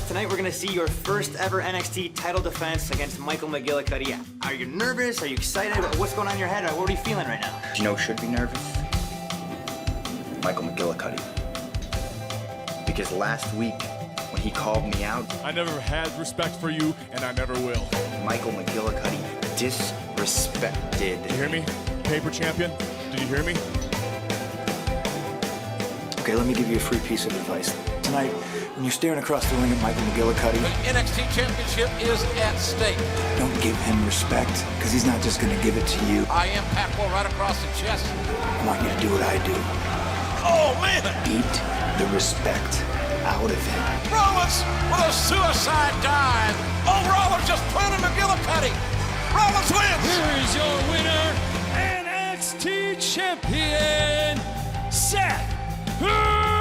tonight we're going to see your first ever NXT title defense against Michael McGillicuddy. Are you nervous? Are you excited? What's going on in your head? What are you feeling right now? Do you know who should be nervous? Michael McGillicuddy. Because last week, when he called me out, I never had respect for you, and I never will. Michael McGillicuddy disrespected. Did you hear me? Paper champion? Did you hear me? Okay, let me give you a free piece of advice. Tonight, when you're staring across the ring at Michael McGillicuddy, the NXT Championship is at stake. Don't give him respect, because he's not just going to give it to you. I am Packle right across the chest. I want you to do what I do. Oh, man! Beat the respect out of him. Rollins with a suicide dive. Oh, Rollins just planted McGillicuddy. Rollins wins! Here is your winner, NXT Champion, Seth Rollins!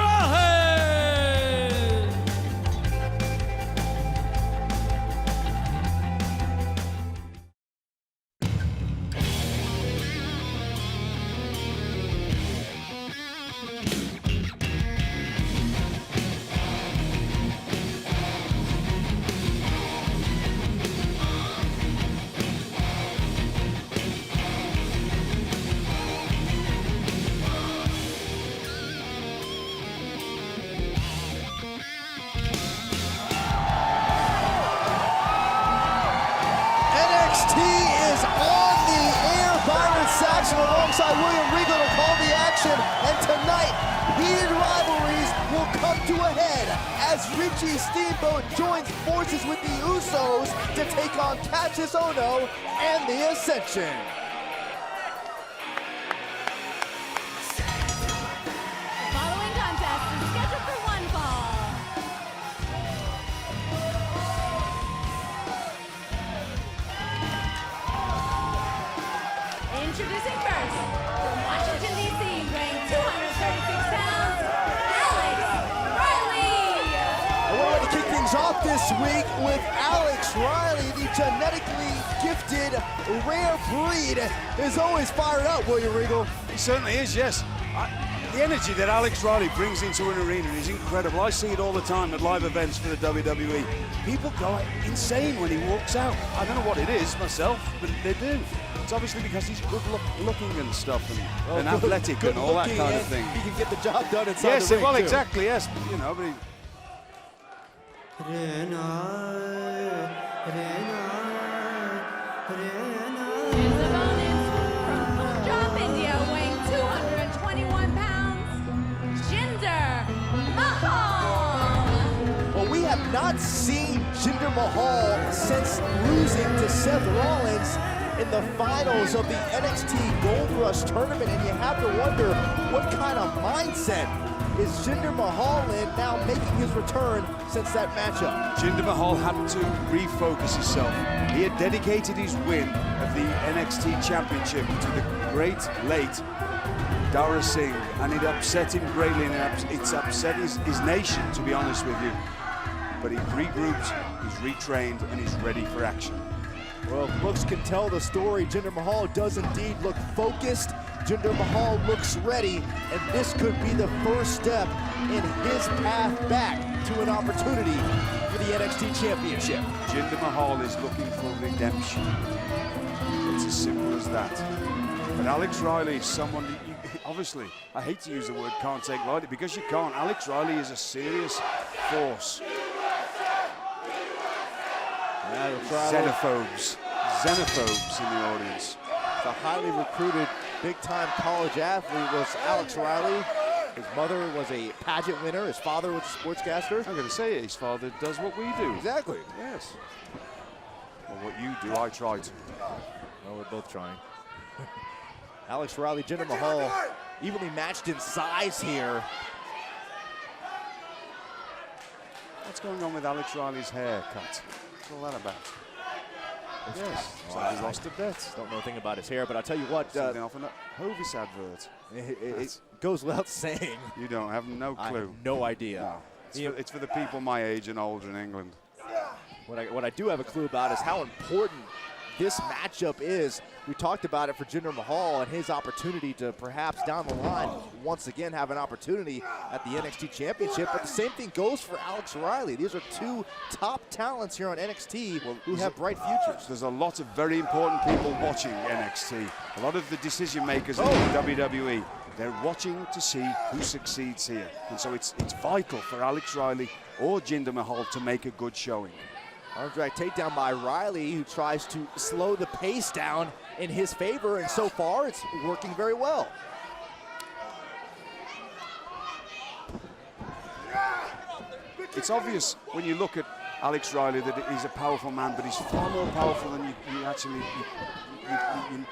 Alongside William Regal to call the action, and tonight, heated rivalries will come to a head as Richie Steamboat joins forces with the Usos to take on Ohno and the Ascension. The following contest is scheduled for one fall. Introducing first, from Washington, D.C., weighing 236 pounds, Alex Riley. And we're going to kick things off this week with Alex Riley, the genetically gifted rare breed, is always fired up, William Regal. He certainly is, yes. The energy that Alex Riley brings into an arena is incredible. I see it all the time at live events for the WWE. People go insane when he walks out. I don't know what it is myself, but they do. It's obviously because he's good looking and stuff, and athletic and all that kind of thing. He can get the job done inside yes, the ring, well, too. exactly, yes. You know, but he... Here's the bonus from Punjab, India, weighing 221 pounds, Jinder Mahal. Well, we have not seen Jinder Mahal since losing to Seth Rollins in the finals of the NXT Gold Rush tournament, and you have to wonder what kind of mindset is Jinder Mahal in now making his return since that matchup. Jinder Mahal had to refocus himself. He had dedicated his win of the NXT Championship to the great late Dara Singh, and it upset him greatly, and it's upset his nation, to be honest with you. But he regrouped, he's retrained, and he's ready for action. Well, looks can tell the story. Jinder Mahal does indeed look focused. Jinder Mahal looks ready, and this could be the first step in his path back to an opportunity for the NXT Championship. Jinder Mahal is looking for redemption. It's as simple as that. But Alex Riley is someone that you, obviously, I hate to use the word can't take lightly, because you can't. Alex Riley is a serious force. Xenophobes in the audience. The highly recruited, big-time college athlete was Alex Riley. His mother was a pageant winner. His father was a sportscaster. I'm going to say his father does what we do. Exactly. Yes. Well, what you do, I try to. Well, we're both trying. Alex Riley, Jinder Mahal, evenly matched in size here. What's going on with Alex Riley's haircut? What's all that about? Yes, so he's lost a bet. Don't know a thing about his hair, but I'll tell you what. Something off a Hovis advert. It goes without saying. You don't have no clue. I have no idea. No. It's for the people my age and older in England. What I do have a clue about is how important this matchup is. We talked about it for Jinder Mahal and his opportunity to perhaps down the line once again have an opportunity at the NXT Championship, but the same thing goes for Alex Riley. These are two top talents here on NXT who have bright futures. There's a lot of very important people watching NXT. A lot of the decision makers in WWE, they're watching to see who succeeds here. And so it's vital for Alex Riley or Jinder Mahal to make a good showing. Arm drag takedown by Riley, who tries to slow the pace down in his favor, and so far it's working very well. It's obvious when you look at Alex Riley that he's a powerful man, but he's far more powerful than you actually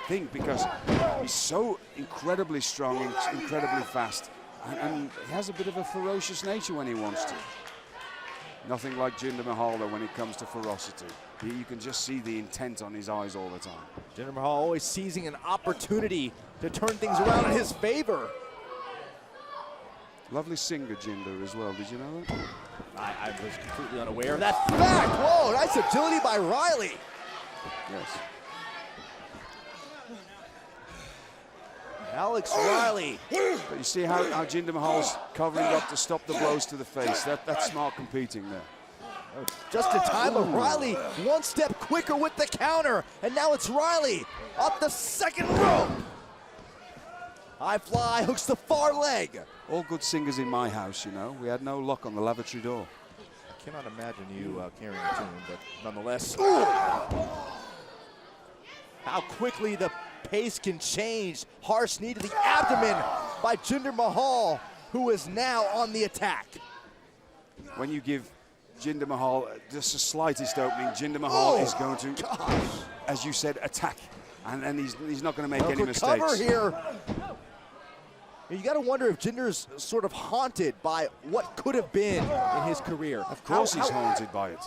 think, because he's so incredibly strong and incredibly fast, and he has a bit of a ferocious nature when he wants to. Nothing like Jinder Mahal though when it comes to ferocity. You can just see the intent on his eyes all the time. Jinder Mahal always seizing an opportunity to turn things around in his favor. Lovely singer, Jinder, as well. Did you know that? I was completely unaware of that fact. Whoa, nice agility by Riley. Yes. Alex Riley. But you see how Jinder Mahal's covering up to stop the blows to the face. That's smart competing there. Just in time of Riley, one step quicker with the counter, and now it's Riley up the second rope. High fly, hooks the far leg. All good singers in my house, you know. We had no lock on the lavatory door. I cannot imagine you carrying a tune, but nonetheless. How quickly the pace can change. Harsh knee to the abdomen by Jinder Mahal, who is now on the attack. When you give Jinder Mahal just the slightest opening, Jinder Mahal is going to, as you said, attack. And he's not going to make any mistakes. Cover here. You got to wonder if Jinder's sort of haunted by what could have been in his career. Of course he's haunted by it.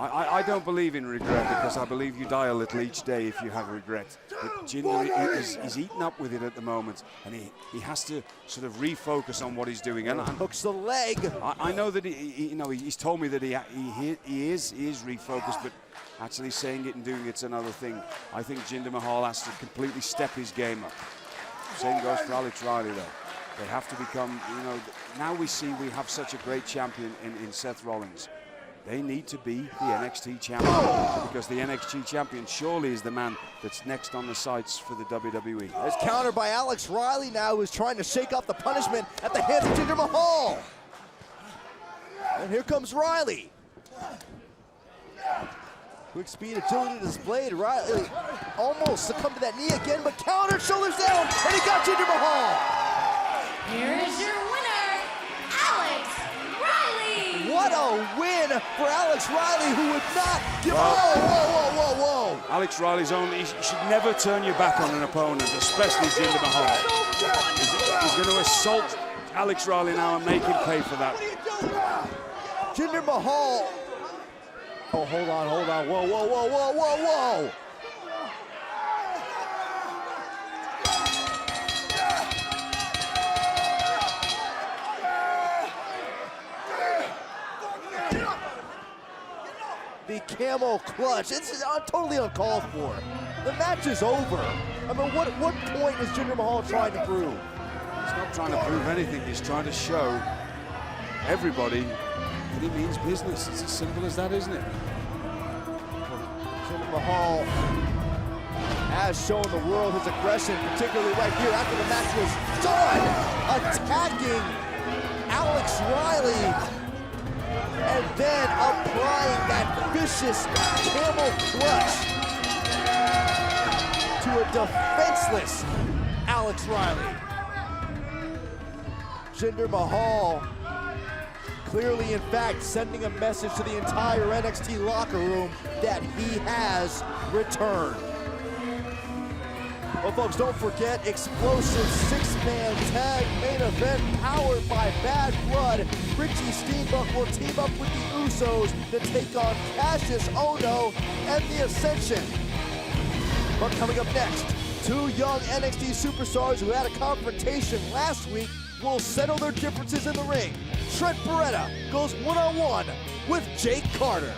I don't believe in regret, because I believe you die a little each day if you have regret. But Jinder is eaten up with it at the moment, and he has to sort of refocus on what he's doing. And hooks the leg. I know that he's told me that he is refocused, but actually saying it and doing it's another thing. I think Jinder Mahal has to completely step his game up. Same goes for Alex Riley, though. They have to become, now we see we have such a great champion in Seth Rollins. They need to be the NXT champion, because the NXT champion surely is the man that's next on the sights for the WWE. There's counter by Alex Riley now, who's trying to shake off the punishment at the hands of Jinder Mahal. And here comes Riley. Quick speed, agility displayed. Riley almost succumbed to that knee again, but counter, shoulders down, and he got Jinder Mahal. Here is your winner, Alex Riley. What a win for Alex Riley, who would not give up. Whoa. Alex Riley's only, you should never turn your back on an opponent, especially Jinder Mahal. He's going to assault Alex Riley now and make him pay for that. Jinder Mahal. Oh, hold on. Whoa. The camel clutch. It's totally uncalled for. The match is over. I mean, what point is Jinder Mahal trying to prove? He's not trying to prove anything. He's trying to show everybody that he means business. It's as simple as that, isn't it? Jinder Mahal has shown the world his aggression, particularly right here after the match was done, attacking Alex Riley, and then applying that vicious camel clutch to a defenseless Alex Riley. Jinder Mahal clearly, in fact, sending a message to the entire NXT locker room that he has returned. Well, folks, don't forget, explosive six-man tag main event powered by Bad Blood. Richie Steamboat will team up with the Usos to take on Cassius Ohno and the Ascension. But coming up next, two young NXT superstars who had a confrontation last week will settle their differences in the ring. Trent Baretta goes one-on-one with Jake Carter.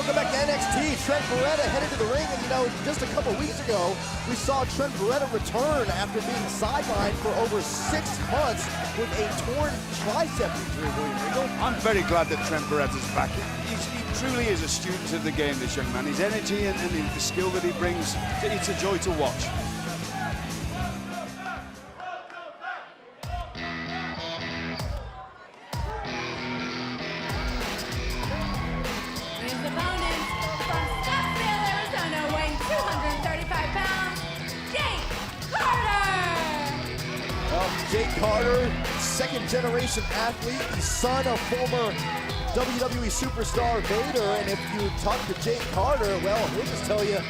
Welcome back to NXT. Trent Baretta headed to the ring, and you know, just a couple weeks ago, we saw Trent Baretta return after being sidelined for over 6 months with a torn tricep injury, William Regal. I'm very glad that Trent Baretta's back. He truly is a student of the game, this young man. His energy and the skill that he brings, it's a joy to watch. His opponent from Scottsdale, Arizona, weighing 235 pounds, Jake Carter. Well, Jake Carter, second-generation athlete, the son of former WWE superstar Vader, and if you talk to Jake Carter, well, he'll just tell you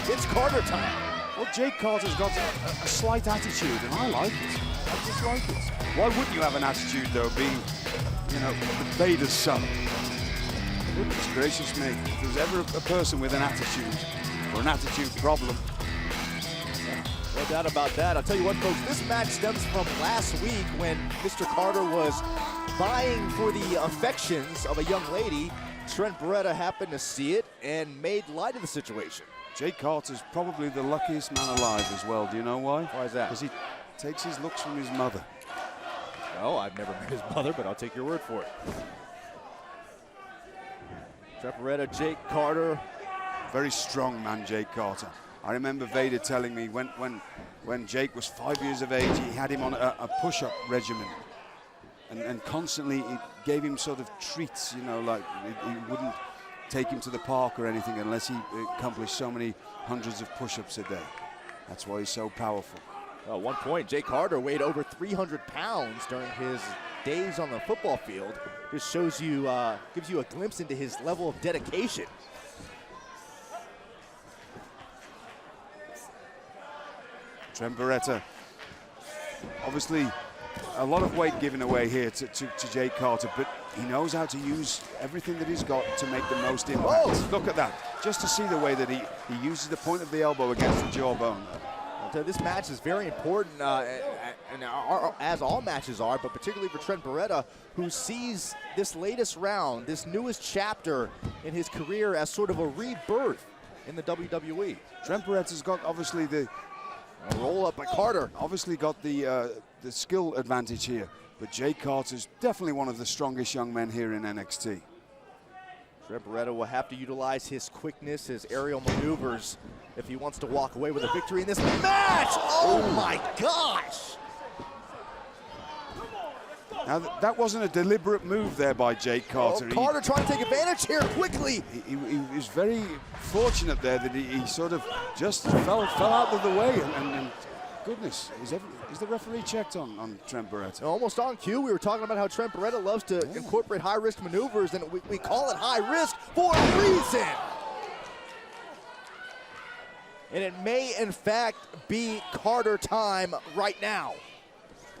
it's Carter time. Well, Jake Carter's got a slight attitude, and I like it. I just like it. Why wouldn't you have an attitude, though, being, you know, Vader's son? Goodness gracious me. If there's ever a person with an attitude or an attitude problem. No doubt about that. I'll tell you what, folks, this match stems from last week when Mr. Carter was vying for the affections of a young lady. Trent Baretta happened to see it and made light of the situation. Jake Carter's probably the luckiest man alive as well. Do you know why? Why is that? Because he takes his looks from his mother. Well, I've never met his mother, but I'll take your word for it. Trent Baretta, Jake Carter. Very strong man, Jake Carter. I remember Vader telling me when Jake was 5 years of age, he had him on a push-up regimen. And constantly he gave him sort of treats, you know, like he wouldn't take him to the park or anything unless he accomplished so many hundreds of push-ups a day. That's why he's so powerful. At one point, Jake Carter weighed over 300 pounds during his days on the football field. Just shows you, gives you a glimpse into his level of dedication. Trent Baretta, obviously a lot of weight given away here to Jake Carter, but he knows how to use everything that he's got to make the most impact. Oh. Look at that, just to see the way that he uses the point of the elbow against the jawbone. This match is very important, as all matches are, but particularly for Trent Baretta, who sees this latest round, this newest chapter in his career as sort of a rebirth in the WWE. Trent Baretta's got obviously the roll up by Carter. Obviously got the skill advantage here, but Jake Carter's definitely one of the strongest young men here in NXT. Trent Baretta will have to utilize his quickness, his aerial maneuvers, if he wants to walk away with a victory in this match. Oh my gosh! Now that wasn't a deliberate move there by Jake Carter. Carter trying to take advantage here quickly. He was very fortunate there that he sort of just fell out of the way, and goodness, is the referee checked on Trent Baretta? Almost on cue. We were talking about how Trent Baretta loves to incorporate high-risk maneuvers, and we call it high risk for a reason. And it may, in fact, be Carter time right now.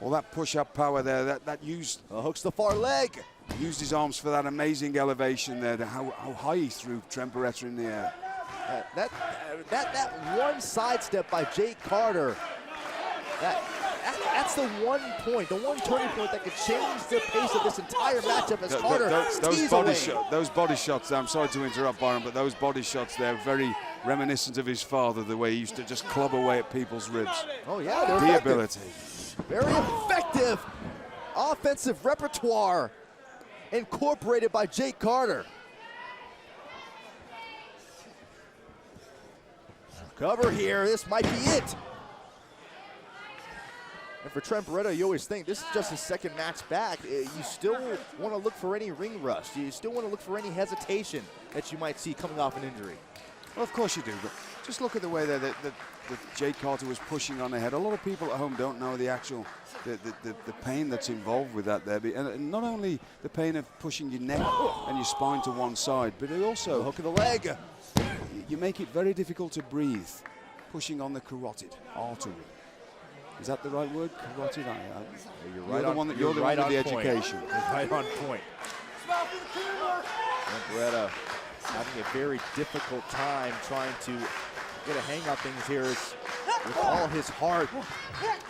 Well, that push-up power there, that used... hooks the far leg. Used his arms for that amazing elevation there, how high he threw Trent Baretta in the air. That one sidestep by Jake Carter, that's the one point, the one turning point that could change the pace of this entire matchup as Carter those body shots, I'm sorry to interrupt, Byron, but those body shots there, very reminiscent of his father, the way he used to just club away at people's ribs. Oh yeah, they're the effective. ability. Very effective offensive repertoire incorporated by Jake Carter. Cover here, this might be it. And for Trent Baretta, you always think this is just his second match back. You still want to look for any ring rust. You still want to look for any hesitation that you might see coming off an injury. Well, of course you do, but just look at the way that Jake Carter was pushing on ahead. A lot of people at home don't know the actual, the pain that's involved with that there. And not only the pain of pushing your neck and your spine to one side, but it also... The hook of the leg. You make it very difficult to breathe, pushing on the carotid artery. Is that the right word? Carotid? You're the one with the education. You're right on point. And Baretta having a very difficult time trying to get a hang of things here with all his heart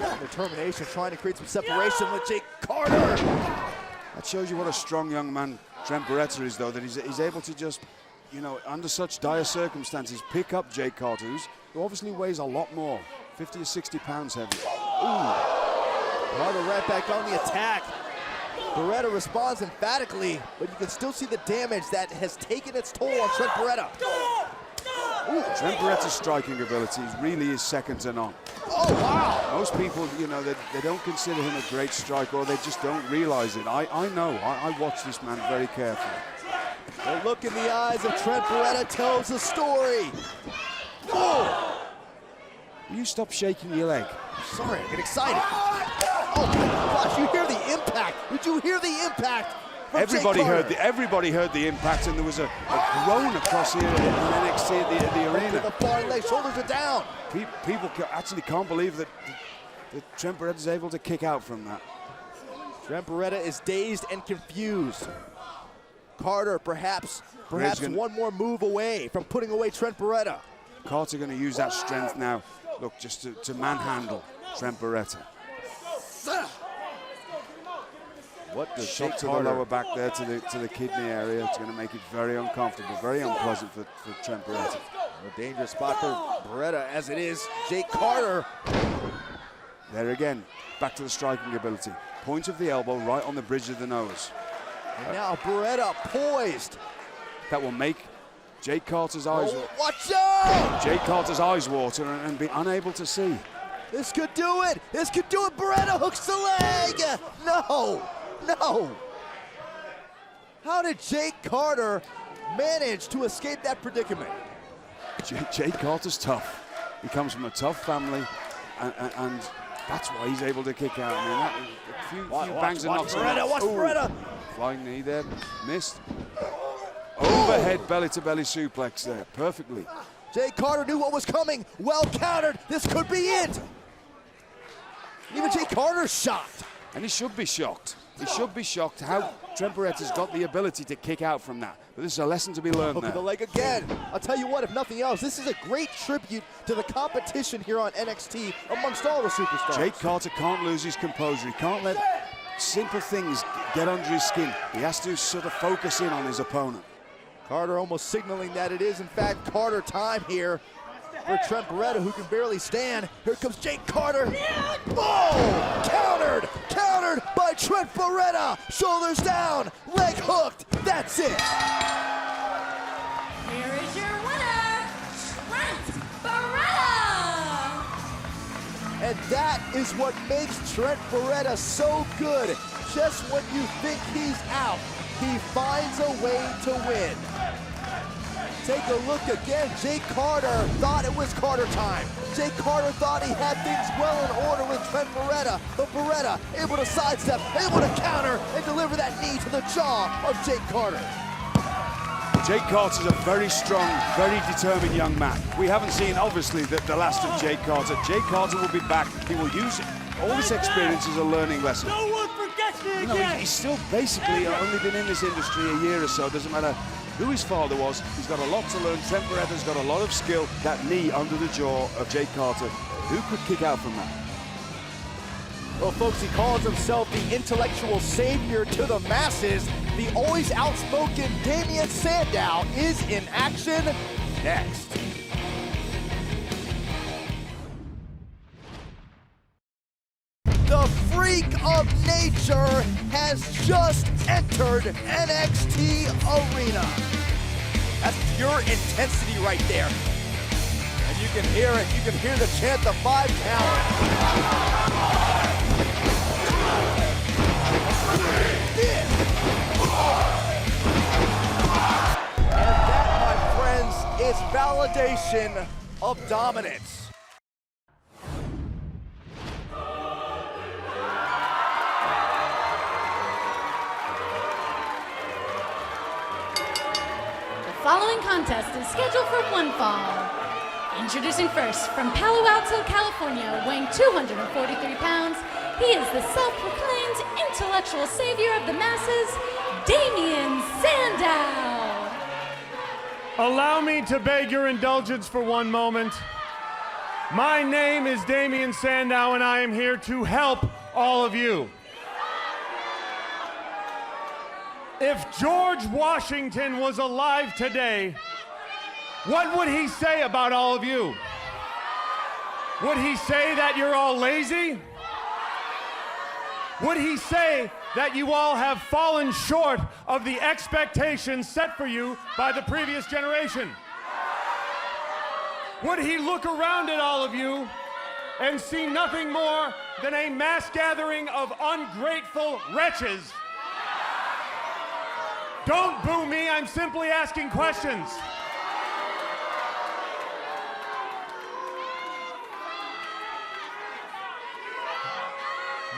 and determination, trying to create some separation with Jake Carter. That shows you what a strong young man Trent Baretta is, though, that he's able to just, you know, under such dire circumstances, pick up Jake Carter, who obviously weighs a lot more, 50 or 60 pounds heavy. Carter right back on the attack. Baretta responds emphatically, but you can still see the damage that has taken its toll on Trent Baretta. Trent Baretta's striking ability really is second to none. Oh, wow. Most people, you know, they don't consider him a great striker, or they just don't realize it. I know, I watch this man very carefully. The look in the eyes of Trent Baretta tells a story. Oh! Will you stop shaking your leg? Sorry, I get excited. Oh my gosh, you hear the impact. Did you hear the impact? Everybody heard the impact, and there was a groan across here in NXT at the arena. The far leg, shoulders are down. People actually can't believe that Trent Baretta is able to kick out from that. Trent Baretta is dazed and confused. Carter perhaps one more move away from putting away Trent Baretta. Carter going to use that strength now, look, just to manhandle Trent Baretta. What does shot to the lower back there to the kidney area. It's going to make it very uncomfortable, very unpleasant for Trent Baretta. A dangerous spot for Baretta as it is Jake Carter. There again, back to the striking ability. Point of the elbow right on the bridge of the nose. And now Baretta poised. That will make Jake Carter's eyes. Watch out! Jake Carter's eyes water and be unable to see. This could do it. This could do it. Baretta hooks the leg. No. No! How did Jake Carter manage to escape that predicament? Jake Carter's tough. He comes from a tough family, and that's why he's able to kick out. I mean, a few bangs and knocks. Watch Baretta! Flying knee there, missed. Overhead belly-to-belly suplex there, perfectly. Jake Carter knew what was coming. Well countered. This could be it. Even Jake Carter's shocked. And he should be shocked. He should be shocked how Trent Baretta's got the ability to kick out from that. But this is a lesson to be learned Look there. at the leg again. I'll tell you what, if nothing else, this is a great tribute to the competition here on NXT amongst all the superstars. Jake Carter can't lose his composure. He can't let simple things get under his skin. He has to sort of focus in on his opponent. Carter almost signaling that it is, in fact, Carter time here for Trent Baretta, who can barely stand. Here comes Jake Carter. Oh! Countered! Countered by Trent Baretta! Shoulders down, leg hooked. That's it! Here is your winner, Trent Baretta! And that is what makes Trent Baretta so good. Just when you think he's out, he finds a way to win. Take a look again. Jake Carter thought it was Carter time. Jake Carter thought he had things well in order with Trent Baretta, but Baretta able to sidestep, able to counter, and deliver that knee to the jaw of Jake Carter. Jake Carter's a very strong, very determined young man. We haven't seen, obviously, the last of Jake Carter. Jake Carter will be back. He will use all this experience as a learning lesson. No one forgets me You know, he's still basically only been in this industry a year or so. Doesn't matter who his father was. He's got a lot to learn. Trent Baretta's got a lot of skill. That knee under the jaw of Jake Carter. Who could kick out from that? Well, folks, he calls himself the intellectual savior to the masses. The always outspoken Damien Sandow is in action next. The freak of nature has just entered NXT Arena. That's pure intensity right there. And you can hear it. You can hear the chant, the 5 count. And that, my friends, is validation of dominance. The following contest is scheduled for one fall. Introducing first, from Palo Alto, California, weighing 243 pounds, he is the self-proclaimed intellectual savior of the masses, Damien Sandow. Allow me to beg your indulgence for one moment. My name is Damien Sandow, and I am here to help all of you. If George Washington was alive today, what would he say about all of you? Would he say that you're all lazy? Would he say that you all have fallen short of the expectations set for you by the previous generation? Would he look around at all of you and see nothing more than a mass gathering of ungrateful wretches? Don't boo me, I'm simply asking questions.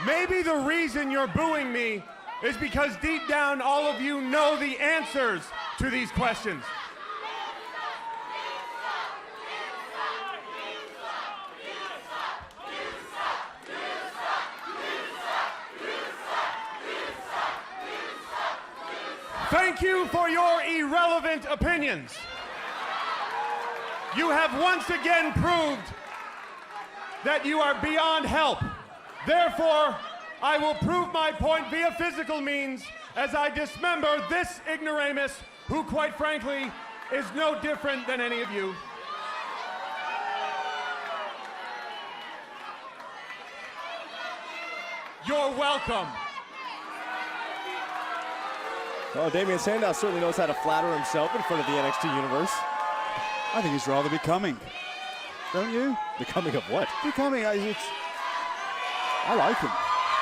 Maybe the reason you're booing me is because deep down all of you know the answers to these questions. Thank you for your irrelevant opinions. You have once again proved that you are beyond help. Therefore, I will prove my point via physical means as I dismember this ignoramus who, quite frankly, is no different than any of you. You're welcome. Well, Damien Sandow certainly knows how to flatter himself in front of the NXT universe. I think he's rather becoming. Don't you? Becoming of what? Becoming, I like him.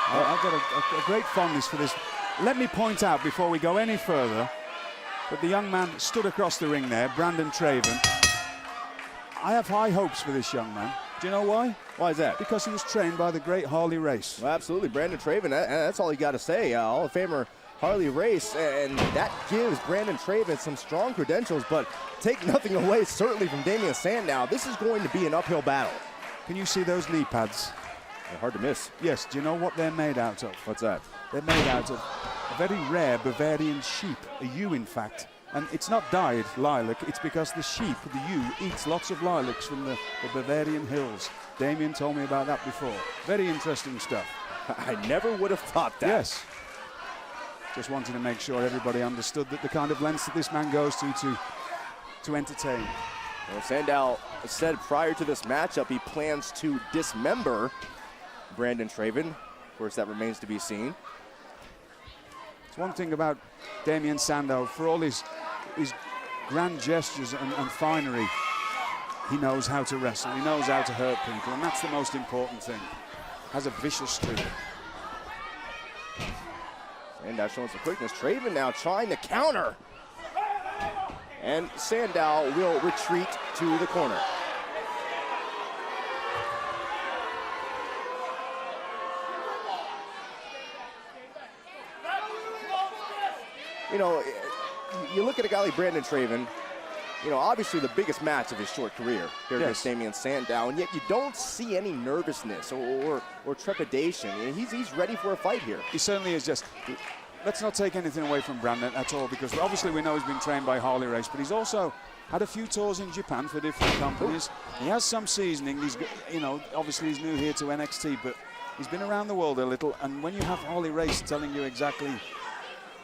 I've got a great fondness for this. Let me point out before we go any further that the young man stood across the ring there, Brandon Traven. I have high hopes for this young man. Do you know why? Why is that? Because he was trained by the great Harley Race. Well, absolutely, Brandon Traven, that's all you got to say. Hall of Famer Harley Race, and that gives Brandon Traven some strong credentials, but take nothing away certainly from Damien Sandow. This is going to be an uphill battle. Can you see those knee pads? They're hard to miss. Yes, do you know what they're made out of? What's that? They're made out of a very rare Bavarian sheep, a ewe in fact. And it's not dyed lilac, it's because the sheep, the ewe, eats lots of lilacs from the Bavarian hills. Damien told me about that before. Very interesting stuff. I never would have thought that. Yes. Just wanted to make sure everybody understood that the kind of lengths that this man goes to entertain. Well, Sandow said prior to this matchup he plans to dismember Brandon Traven. Of course, that remains to be seen. It's one thing about Damien Sandow, for all his grand gestures and finery, he knows how to wrestle, he knows how to hurt people, and that's the most important thing. Has a vicious streak. Sandow showing some quickness. Traven now trying to counter. And Sandow will retreat to the corner. You know, you look at a guy like Brandon Traven, you know, obviously the biggest match of his short career here against Damien Sandow, and yet you don't see any nervousness or trepidation. He's ready for a fight here. He certainly is. Just let's not take anything away from Brandon at all, because obviously we know he's been trained by Harley Race, but he's also had a few tours in Japan for different companies. He has some seasoning. He's, you know, obviously he's new here to NXT, but he's been around the world a little, and when you have Harley Race telling you exactly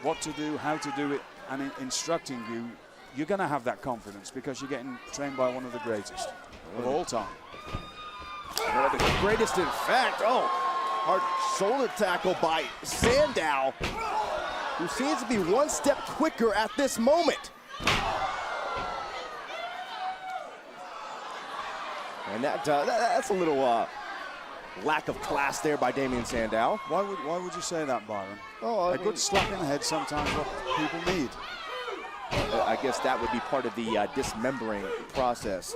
what to do, how to do it, and instructing you, you're going to have that confidence because you're getting trained by one of the greatest of all time. One of the greatest, in fact. Oh, hard shoulder tackle by Sandow, who seems to be one step quicker at this moment. And that's a little lack of class there by Damien Sandow. Why would you say that, Byron? Oh, a good slap in the head sometimes what people need. I guess that would be part of the dismembering process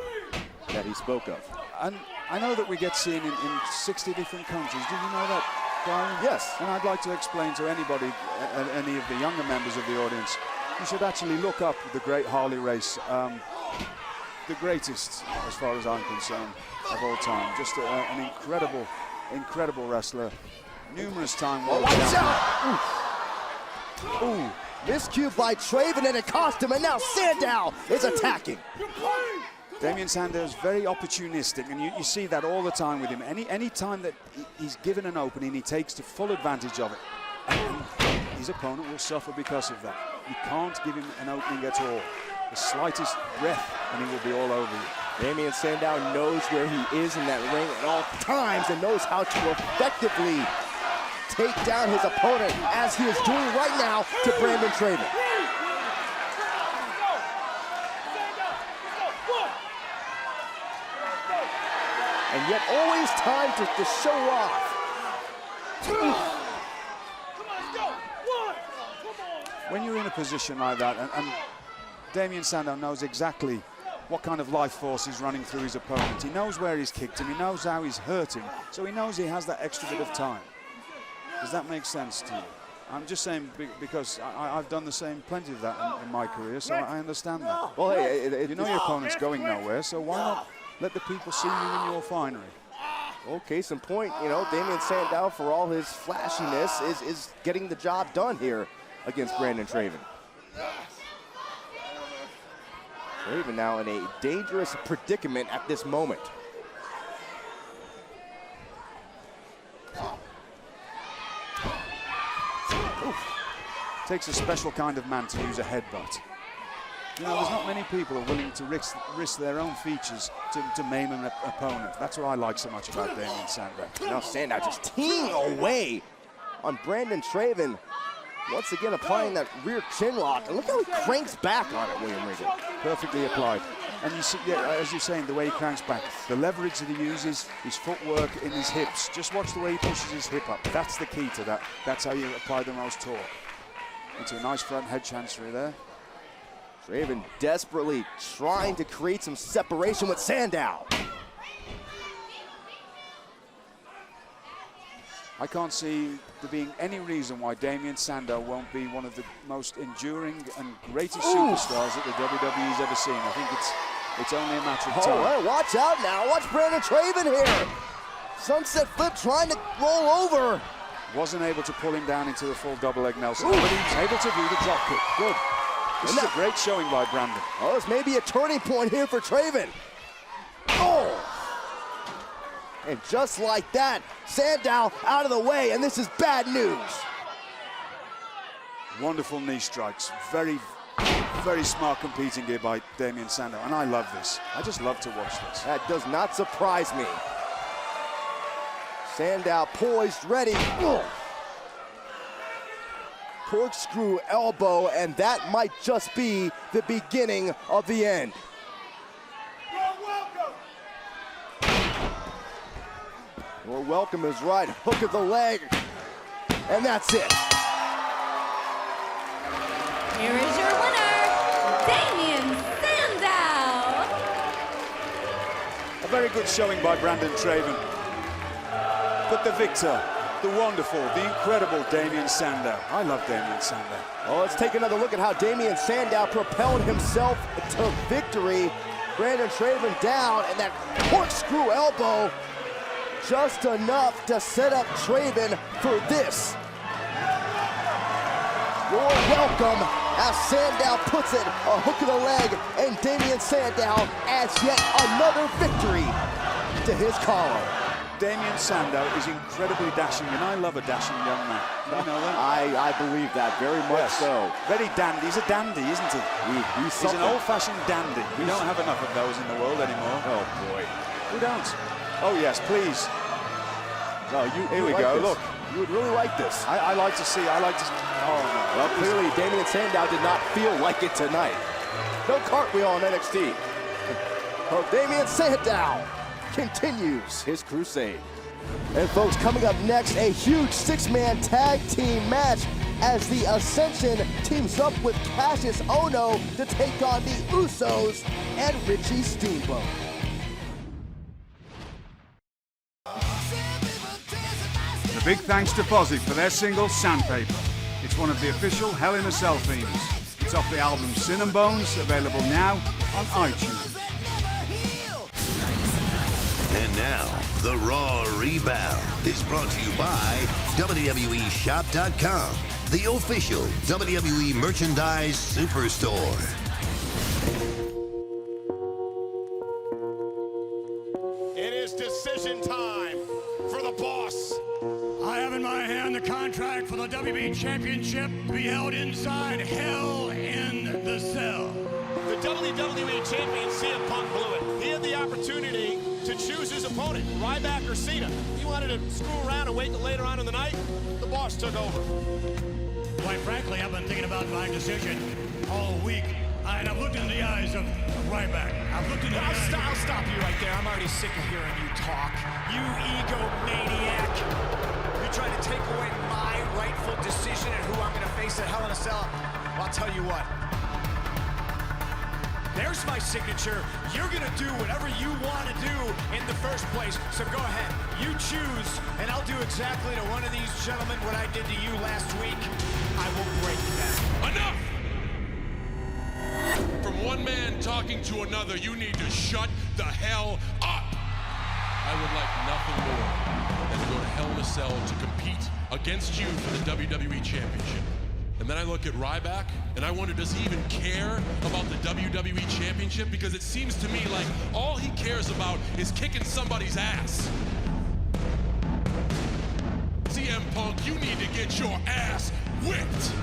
that he spoke of. And I know that we get seen in 60 different countries. Did you know that, Byron? Yes. And I'd like to explain to anybody, any of the younger members of the audience, you should actually look up the great Harley Race. The greatest, as far as I'm concerned, of all time. Just an incredible wrestler. Numerous time world champion. Ooh. Miscue by Traven, and it cost him, and now Sandow is attacking. Damien Sandow is very opportunistic, and you see that all the time with him. Any time that he's given an opening, he takes to full advantage of it. And his opponent will suffer because of that. You can't give him an opening at all. The slightest breath and he will be all over you. Damien Sandow knows where he is in that ring at all times and knows how to effectively take down his opponent, as he is doing right now to Brandon Traven. And yet always time to show off. When you're in a position like that, and Damien Sandow knows exactly what kind of life force is running through his opponent. He knows where he's kicked him, he knows how he's hurt him, so he knows he has that extra bit of time. Does that make sense to you? I'm just saying because I've done the same, plenty of that in my career, so I understand that. Well, hey, you know your opponent's going nowhere, so why not let the people see you in your finery? Well, case in point, you know, Damien Sandow, for all his flashiness, is getting the job done here against Brandon Traven. Traven now in a dangerous predicament at this moment. Oof. Takes a special kind of man to use a headbutt. You know, there's not many people who are willing to risk their own features to maim an opponent. That's what I like so much about Damien Sandow. Now Sandow just teeing away on Brandon Traven. Once again applying that rear chin lock. And look how he cranks back on it, William Regal. Perfectly applied. And you see, yeah, as you're saying, the way he cranks back, the leverage that he uses, his footwork in his hips. Just watch the way he pushes his hip up. That's the key to that. That's how you apply the most torque. Into a nice front head chancery there. Traven desperately trying to create some separation with Sandow. I can't see there being any reason why Damien Sandow won't be one of the most enduring and greatest superstars that the WWE's ever seen. I think it's only a matter of time. All right, watch out now. Watch Brandon Traven here. Sunset flip trying to roll over. Wasn't able to pull him down into the full double leg Nelson, but he's able to do the drop kick. Good. This is a great showing by Brandon. Oh, this may be a turning point here for Traven. Oh! And just like that, Sandow out of the way, and this is bad news. Wonderful knee strikes. Very, very smart competing here by Damien Sandow, and I love this. I just love to watch this. That does not surprise me. Sandow poised, ready. Oh. Corkscrew elbow, and that might just be the beginning of the end. Your welcome is right, hook of the leg, and that's it. Here is your winner, Damien Sandow. A very good showing by Brandon Traven. But the victor, the wonderful, the incredible Damien Sandow. I love Damien Sandow. Well, let's take another look at how Damien Sandow propelled himself to victory. Brandon Traven down, and that corkscrew elbow just enough to set up Traven for this. You're welcome, as Sandow puts it, a hook of the leg, and Damien Sandow adds yet another victory to his column. Damien Sandow is incredibly dashing, and I love a dashing young man. You know that? I believe that, very much so. Very dandy. He's a dandy, isn't he? He's an old-fashioned dandy. We don't have enough of those in the world anymore. Oh, boy. We don't. Oh, yes, please. No, Here we go, look. You would really like this. I like to see, oh, no. Well, clearly, Damien Sandow did not feel like it tonight. No cartwheel on NXT. Well, Damien Sandow continues his crusade. And folks, coming up next, a huge six-man tag team match as the Ascension teams up with Cassius Ohno to take on the Usos and Richie Steamboat. A big thanks to Fozzy for their single Sandpaper. It's one of the official Hell in a Cell themes. It's off the album Sin and Bones, available now on iTunes. And now, the Raw Rebound is brought to you by WWEshop.com, the official WWE merchandise superstore. It is decision time for the boss. I have in my hand the contract for the WWE Championship to be held inside Hell in the Cell. The WWE Champion CM Punk blew it. He had the opportunity to choose his opponent, Ryback or Cena. He wanted to screw around and wait till later on in the night. The boss took over. Quite frankly, I've been thinking about my decision all week. And I've looked in the eyes of Ryback. I've looked in the eyes. I'll stop you right there. I'm already sick of hearing you talk. You egomaniac. You're trying to take away my rightful decision and who I'm going to face at Hell in a Cell. Well, I'll tell you what. There's my signature. You're going to do whatever you want to do in the first place. So go ahead. You choose, and I'll do exactly to one of these gentlemen what I did to you last week. I will break that. Enough! From one man talking to another, you need to shut the hell up! I would like nothing more than to go to Hell in a Cell to compete against you for the WWE Championship. And then I look at Ryback, and I wonder, does he even care about the WWE Championship? Because it seems to me like all he cares about is kicking somebody's ass. CM Punk, you need to get your ass whipped!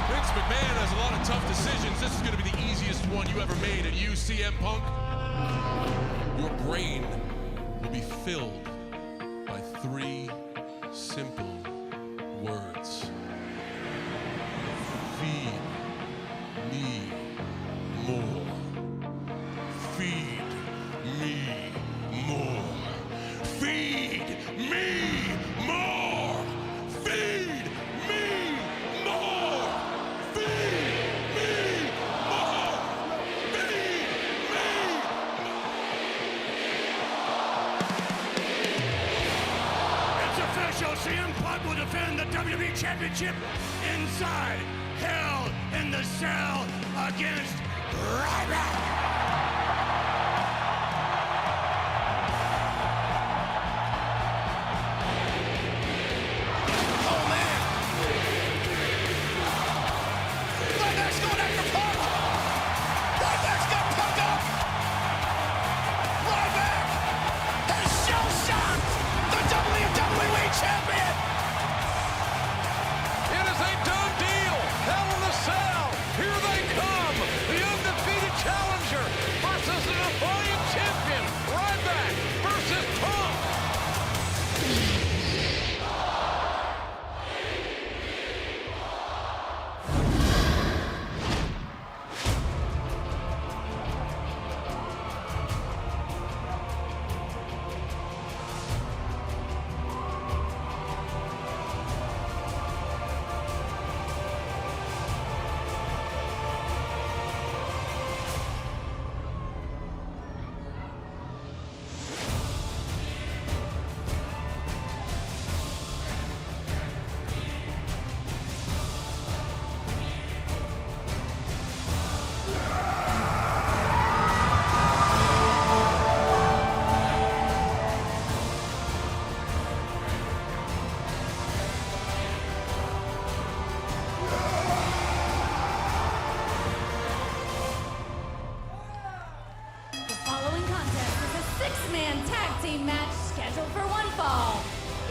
Vince McMahon has a lot of tough decisions. This is going to be the easiest one you ever made. And you, CM Punk, your brain will be filled by 3 simple words. Feed me more. Feed me more. Feed me more. Feed me more. CM Punk will defend the WWE Championship inside Hell in the Cell against Ryback.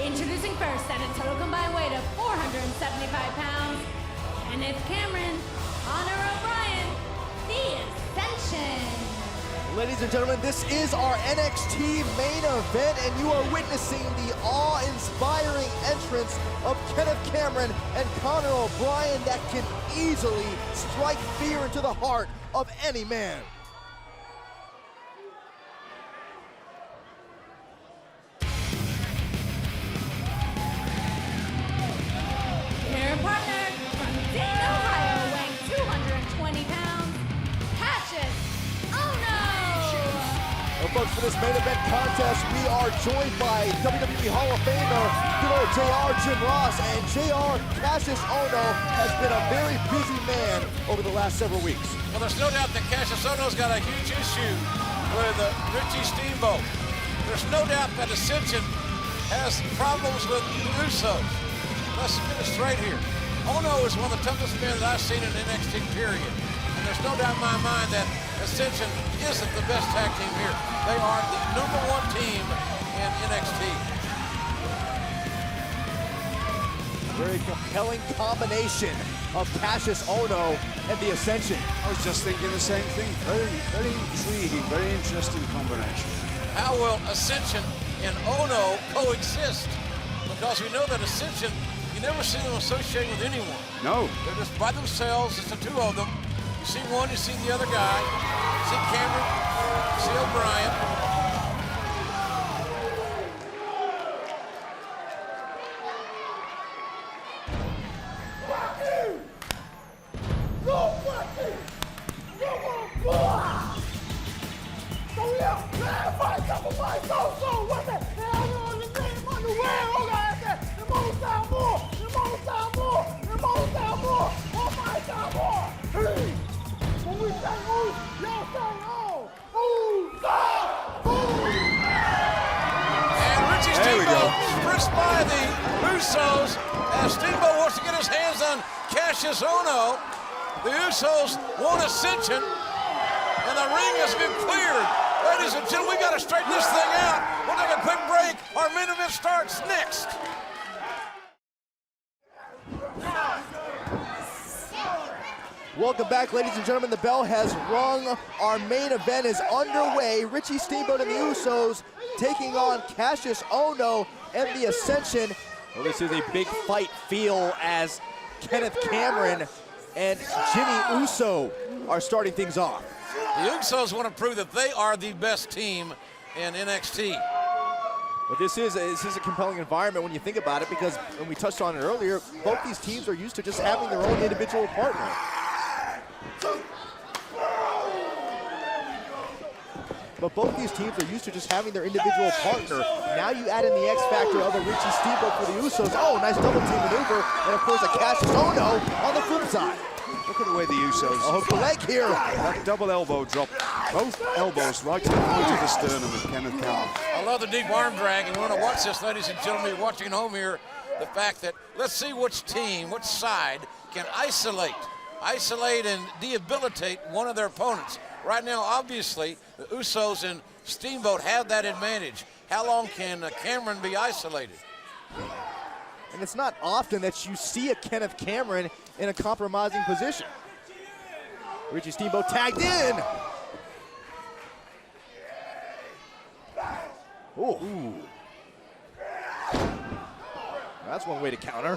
Introducing first at a total combined weight of 475 pounds, Kenneth Cameron, Connor O'Brien, the Ascension. Ladies and gentlemen, this is our NXT main event, and you are witnessing the awe-inspiring entrance of Kenneth Cameron and Connor O'Brien that can easily strike fear into the heart of any man. Their partner from Dayton, Ohio, weighing 220 pounds, Ohno. Well, folks, for this main event contest, we are joined by WWE Hall of Famer, good old JR Jim Ross, and JR Cassius Ohno has been a very busy man over the last several weeks. Well, there's no doubt that Cassius Ohno's got a huge issue with Richie Steamboat. There's no doubt that Ascension has problems with Usos. Let's get it straight here. Ohno is one of the toughest men that I've seen in NXT, period. And there's no doubt in my mind that Ascension isn't the best tag team here. They are the #1 team in NXT. Very compelling combination of Cassius Ohno and the Ascension. I was just thinking the same thing. Very, very intriguing, very interesting combination. How will Ascension and Ohno coexist? Because we know that Ascension, you never see them associate with anyone. No. They're just by themselves. It's the two of them. You see one, you see the other guy. You see Cameron, you see O'Brien. Sprints by the Usos as Steamboat wants to get his hands on Cassius Ohno. The Usos want Ascension, and the ring has been cleared. Ladies and gentlemen, we got to straighten this thing out. We'll take a quick break. Our main event starts next. Welcome back, ladies and gentlemen. The bell has rung. Our main event is underway. Richie Steamboat and the Usos taking on Cassius Ohno and the Ascension. Well, this is a big fight feel as Kenneth Cameron and Jimmy Uso are starting things off. The Usos want to prove that they are the best team in NXT. But this is a compelling environment when you think about it, because when we touched on it earlier, both these teams are used to just having their own individual partner. But both these teams are used to just having their individual partner. Now you add in the X factor of a Richie Steamboat for the Usos. Oh, nice double team maneuver. And of course a Cassius Ohno on the flip side. Look at the way the Usos. A hook the leg here. That double elbow drop. Both elbows right to the point of the sternum of Kenneth Cameron. I love the deep arm drag, and we want to watch this, ladies and gentlemen. You're watching home here. The fact that, let's see which team, which side can isolate and debilitate one of their opponents. Right now, obviously, the Usos and Steamboat have that advantage. How long can Cameron be isolated? And it's not often that you see a Kenneth Cameron in a compromising position. Richie Steamboat tagged in. Ooh. That's one way to counter.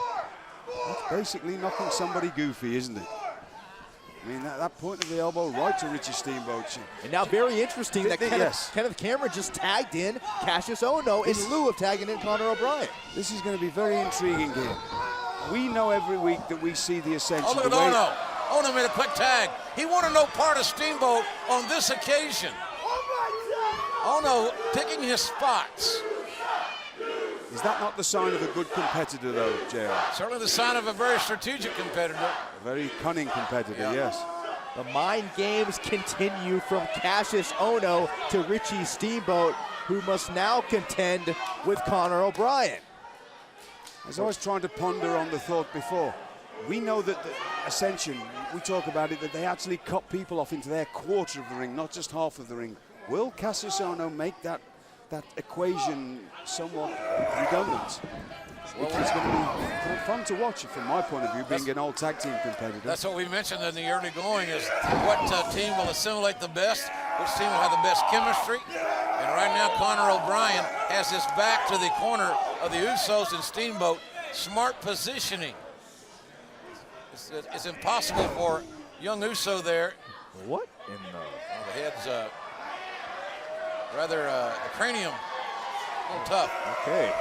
That's basically knocking somebody goofy, isn't it? I mean, that point of the elbow right to Richie Steamboat. And now very interesting that Kenneth Cameron just tagged in Cassius Ohno in lieu of tagging in Connor O'Brien. This is going to be very intriguing here. We know every week that we see the Ascension. Oh, look at Ohno. Ohno made a quick tag. He wanted no part of Steamboat on this occasion. Ohno picking his spots. Is that not the sign of a good competitor, though, JR? Certainly the sign of a very strategic competitor. A very cunning competitor, yes. The mind games continue from Cassius Ohno to Richie Steamboat, who must now contend with Connor O'Brien. As I was trying to ponder on the thought before, we know that the Ascension, we talk about it, that they actually cut people off into their quarter of the ring, not just half of the ring. Will Cassius Ohno make that equation somewhat redundant? Well, it's going to be fun to watch from my point of view, being an old tag team competitor. That's what we mentioned in the early going, is what team will assimilate the best, which team will have the best chemistry. And right now, Connor O'Brien has his back to the corner of the Usos and Steamboat. Smart positioning. It's impossible for young Uso there. What in the... The head's rather, the cranium, a little tough. Okay.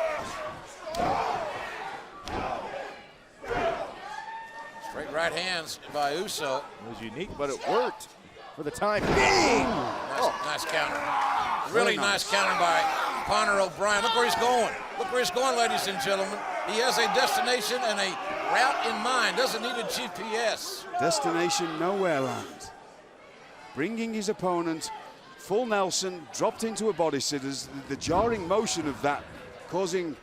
Straight right hands by Uso. It was unique, but it worked for the time being. Nice counter. Really nice counter by Connor O'Brien. Look where he's going. Look where he's going, ladies and gentlemen. He has a destination and a route in mind. Doesn't need a GPS. Destination nowhere land. Bringing his opponent full Nelson, dropped into a body sitters. The jarring motion of that causing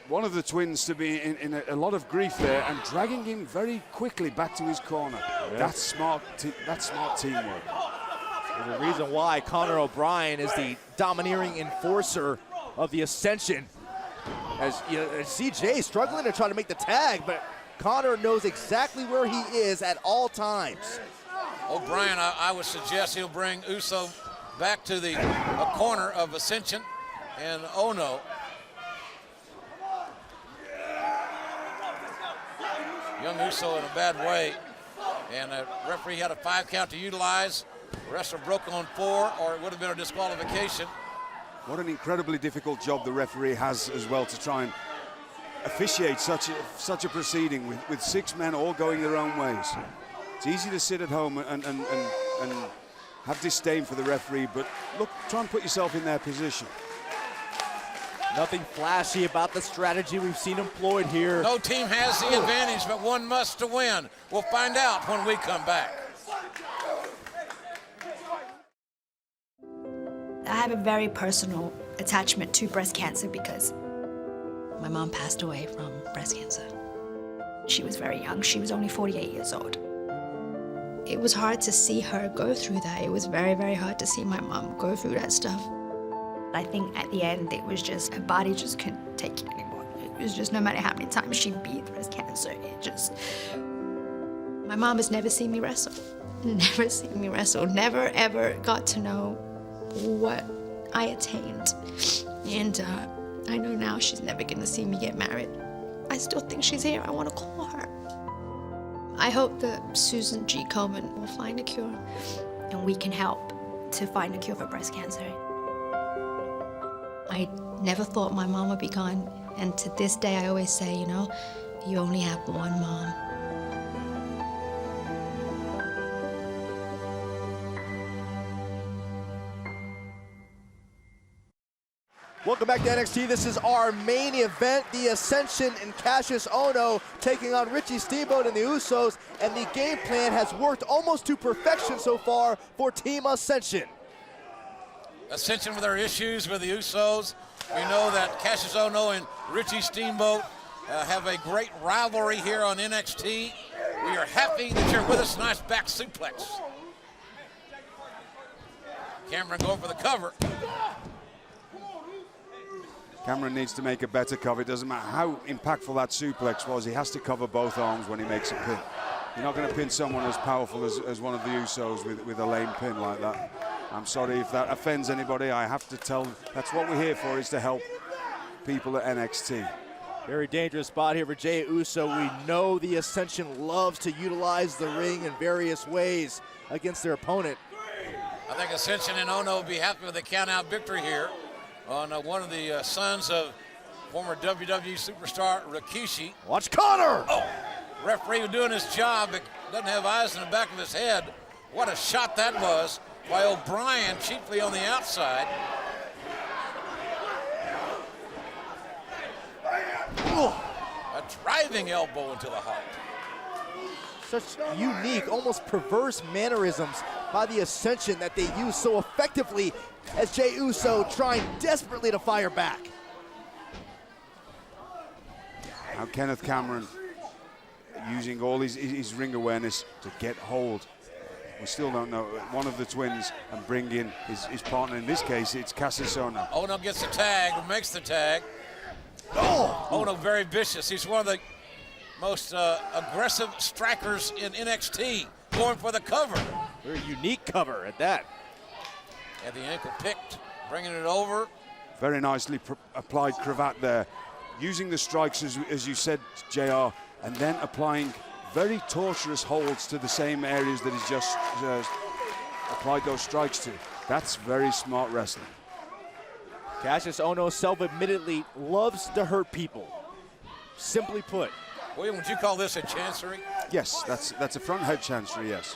one of the twins to be in a lot of grief there, and dragging him very quickly back to his corner. Yeah. That's smart teamwork. There's a reason why Connor O'Brien is the domineering enforcer of the Ascension. As you know, CJ struggling to try to make the tag, but Connor knows exactly where he is at all times. O'Brien, I would suggest he'll bring Uso back to the corner of Ascension and Ohno. Young Uso in a bad way, and the referee had a 5 count to utilize. Wrestler broke on 4, or it would have been a disqualification. What an incredibly difficult job the referee has as well to try and officiate such a proceeding with 6 men all going their own ways. It's easy to sit at home and have disdain for the referee, but look, try and put yourself in their position. Nothing flashy about the strategy we've seen employed here. No team has the advantage, but one must to win. We'll find out when we come back. I have a very personal attachment to breast cancer because my mom passed away from breast cancer. She was very young. She was only 48 years old. It was hard to see her go through that. It was very, very hard to see my mom go through that stuff. I think at the end, it was just, her body just couldn't take it anymore. It was just, no matter how many times she beat breast cancer, it just... My mom has never seen me wrestle. Never seen me wrestle. Never, ever got to know what I attained. And I know now she's never gonna see me get married. I still think she's here. I wanna call her. I hope that Susan G. Komen will find a cure, and we can help to find a cure for breast cancer. I never thought my mom would be gone, and to this day I always say, you know, you only have one mom. Welcome back to NXT. This is our main event, the Ascension and Cassius Ohno taking on Richie Steamboat and the Usos, and the game plan has worked almost to perfection so far for Team Ascension. Ascension with their issues with the Usos. We know that Cassius Ohno and Richie Steamboat have a great rivalry here on NXT. We are happy that you're with us. Nice back suplex. Cameron going for the cover. Cameron needs to make a better cover. It doesn't matter how impactful that suplex was. He has to cover both arms when he makes a pin. You're not going to pin someone as powerful as one of the Usos with a lame pin like that. I'm sorry if that offends anybody. I have to tell them that's what we're here for, is to help people at NXT. Very dangerous spot here for Jey Uso. We know the Ascension loves to utilize the ring in various ways against their opponent. I think Ascension and Ohno will be happy with a count-out victory here on one of the sons of former WWE superstar Rikishi. Watch Connor! Oh, referee was doing his job, but doesn't have eyes in the back of his head. What a shot that was by O'Brien, cheaply on the outside. A driving elbow into the heart. Such unique, almost perverse mannerisms by the Ascension that they use so effectively as Jey Uso trying desperately to fire back. Now Kenneth Cameron using all his ring awareness to get hold. We still don't know one of the twins and bring in his partner. In this case, it's Cassius Ohno. Ohno gets the tag, or makes the tag. Oh! Ohno very vicious. He's one of the most aggressive strikers in NXT, going for the cover. Very unique cover at that. Had the ankle picked, bringing it over. Very nicely applied cravat there. Using the strikes, as you said, JR, and then applying very torturous holds to the same areas that he's just applied those strikes to. That's very smart wrestling. Cassius Ohno self-admittedly loves to hurt people. Simply put. William, would you call this a chancery? Yes, that's a front head chancery, yes.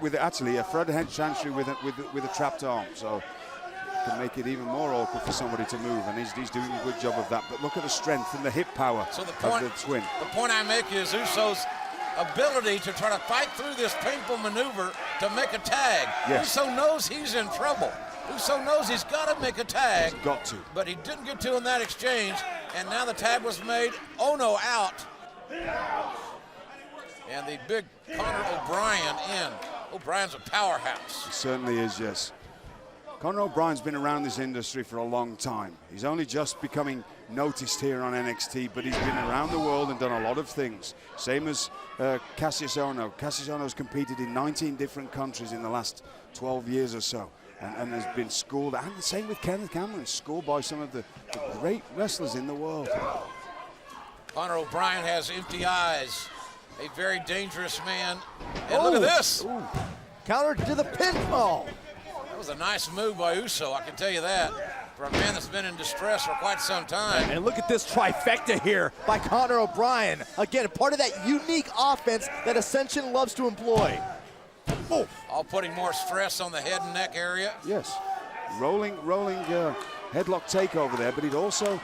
With actually a front head chancery with a trapped arm, so it can make it even more awkward for somebody to move, and he's doing a good job of that. But look at the strength and the hip power of the twin. The point I make is Uso's ability to try to fight through this painful maneuver to make a tag. Yes. Uso knows he's in trouble. Uso knows he's got to make a tag. He's got to. But he didn't get to in that exchange, and now the tag was made. Ohno out. And the big Conor O'Brien in. O'Brien's a powerhouse. He certainly is, yes. Conor O'Brien's been around this industry for a long time. He's only just becoming noticed here on NXT, but he's been around the world and done a lot of things. Same as Cassius Ohno. Cassius Ohno's competed in 19 different countries in the last 12 years or so, and has been schooled, and the same with Kenneth Cameron, schooled by some of the great wrestlers in the world. Conor O'Brien has empty eyes. A very dangerous man. And look at this. Ooh. Counter to the pinfall. That was a nice move by Uso, I can tell you that. For a man that's been in distress for quite some time. And look at this trifecta here by Conor O'Brien. Again, part of that unique offense that Ascension loves to employ. Oh. All putting more stress on the head and neck area. Yes. Rolling headlock takeover there, but it also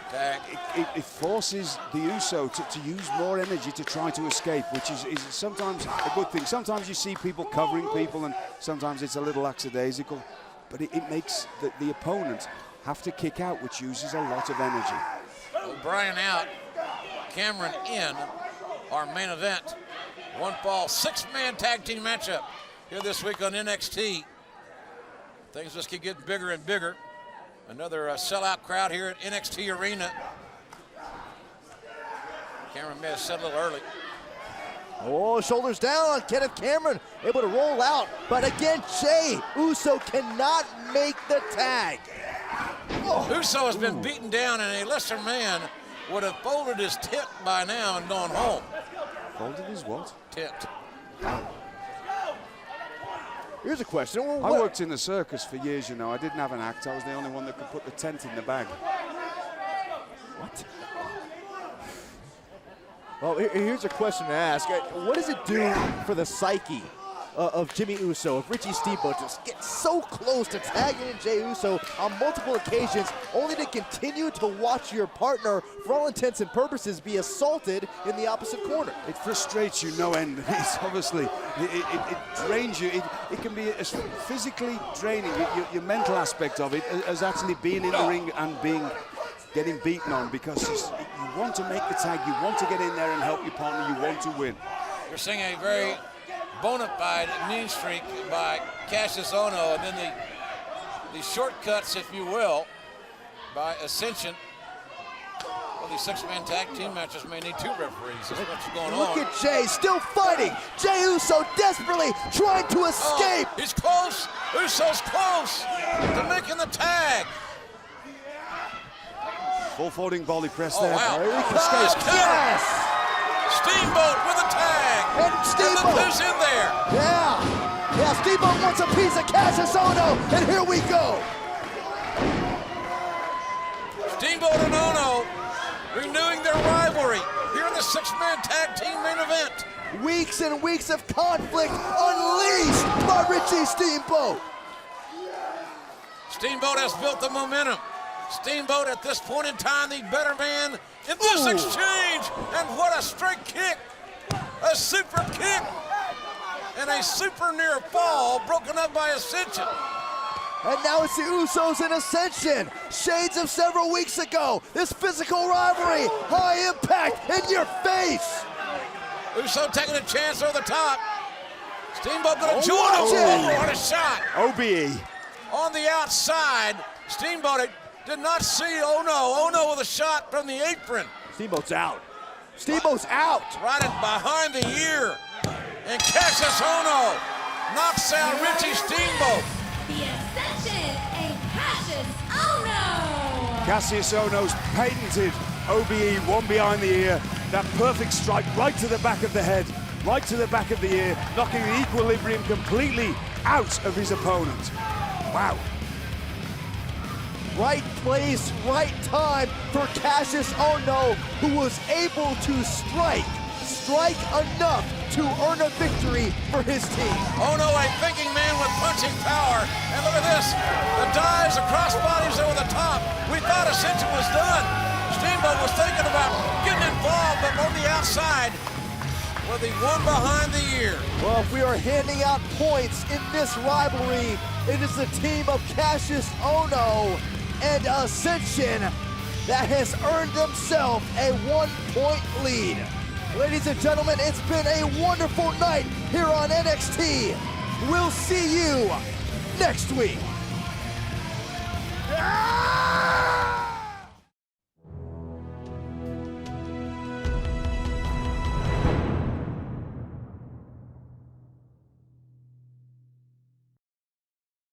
it forces the Uso to use more energy to try to escape, which is sometimes a good thing. Sometimes you see people covering people, and sometimes it's a little lackadaisical, but it makes the opponent have to kick out, which uses a lot of energy. O'Brien out, Cameron in. Our main event, one fall, 6-man tag team matchup here this week on NXT. Things just keep getting bigger and bigger. Another sellout crowd here at NXT Arena. Cameron may have said a little early. Oh, shoulders down on Kenneth Cameron, able to roll out. But again, Jey Uso cannot make the tag. Oh. Uso has been beaten down, and a lesser man would have folded his tit by now and gone home. Folded his what? Tit. Here's a question. I worked in the circus for years, you know. I didn't have an act. I was the only one that could put the tent in the bag. What? Well, here's a question to ask. What does it do for the psyche of Jimmy Uso, of Richie Steamboat, just get so close to tagging in Jey Uso on multiple occasions, only to continue to watch your partner, for all intents and purposes, be assaulted in the opposite corner? It frustrates you no end. It's obviously, it drains you. It can be as physically draining, your mental aspect of it, as actually being in the ring and getting beaten on, because you want to make the tag, you want to get in there and help your partner, you want to win. You're seeing a very bona fide mean streak by Cassius Ohno, and then the shortcuts, if you will, by Ascension. Well, these 6-man tag team matches may need 2 referees. That's what's going on. Look at Jey still fighting. Jey Uso desperately trying to escape. Oh, he's close. Uso's close to making the tag. Full folding volley press there. Wow. There he comes. Yes. Steamboat with a tag. And Steamboat. And who's in there? Yeah, Steamboat wants a piece of Cassius Ohno, and here we go. Steamboat and Ohno renewing their rivalry here in the 6-man tag team main event. Weeks and weeks of conflict unleashed by Richie Steamboat. Steamboat has built the momentum. Steamboat at this point in time, the better man in this exchange. And what a straight kick. A super kick. And a super near fall broken up by Ascension. And now it's the Usos in Ascension. Shades of several weeks ago. This physical rivalry, high impact, in your face. Uso taking a chance over the top. Steamboat gonna join him. What a shot. OBE. On the outside, Steamboat did not see Ohno. Ohno with a shot from the apron. Steamboat's out. Steamboat's out. Right behind the ear. And Cassius Ohno knocks out Richie Steamboat. The Ascension and Cassius Ohno. Cassius Ohno's patented OBE, one behind the ear. That perfect strike right to the back of the head, right to the back of the ear, knocking the equilibrium completely out of his opponent. Wow. Right place, right time for Cassius Ohno, who was able to strike enough to earn a victory for his team. Ohno, a thinking man with punching power. And look at this, the dives across bodies over the top. We thought Ascension was done. Steamboat was thinking about getting involved, but on the outside with the one behind the ear. Well, if we are handing out points in this rivalry, it is the team of Cassius Ohno and Ascension that has earned themselves a 1-point lead. Ladies and gentlemen, it's been a wonderful night here on NXT. We'll see you next week.